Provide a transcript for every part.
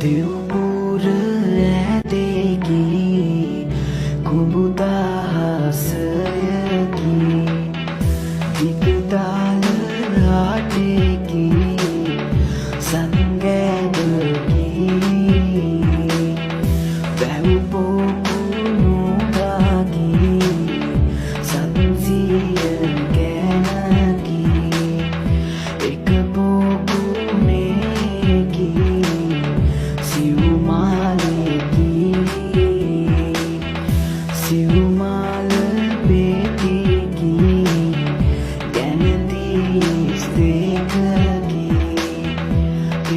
දිව්පුර ඇදෙකි කුඹුදහසයකි දිගතාල ආටෙකි සංගැබකි වැව්පොකුණුගාකි සංසිය ගැනකි එක පොකුණේකි සිව්මාල පෙතිකි ගැනතිස් දෙකකි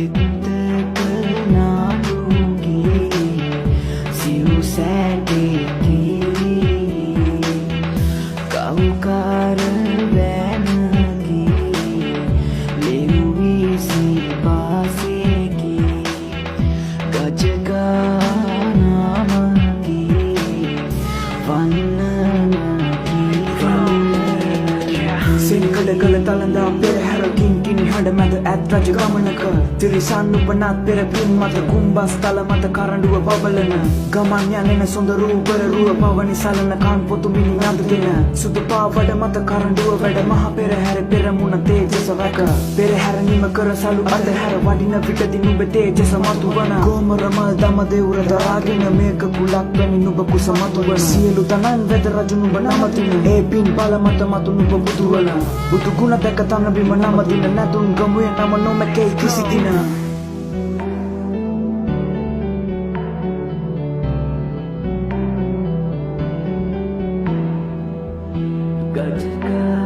පිත්තක නාඩුකි සිව් සැටකි කවුකාර වැනකි ලෙව්විසි පාසෙකි ගජගානමකි සිංකඩ කළ තලඳා පෙරහැර කින්කින් හඬ මැද ඇත් රජ ගමනක තිරිසන් උපනත් පෙර පින් මත කුම්බස් තල මත කරඬුව බබලන ගමන් යනෙන සොඳරු පෙරරුව පවනි සලන කාන් පොතු මිනි අඳ දෙන සුදු පාවඩ මත කරඬුව වැඩ මහ පෙරහැර පෙරමුණ තේජස වැක පෙරහැර නිම කර සලු අතහැර වඩින විටදී නුඹ තේජස මතුවන ගෝමර මල් දම දෙවුර දරාගෙන මේක කුලක් වැනි නුඹ කුස මතුවන සියලු තනන් වෙද රජු නුඹ නමතින ඒ පින් බල මත මතු නුඹ බුදුවන බුදු ගුණ දැක තන බිම නමදින නැතුන් ගමුවේ නම නොමැකේ කිසි දින ගජගා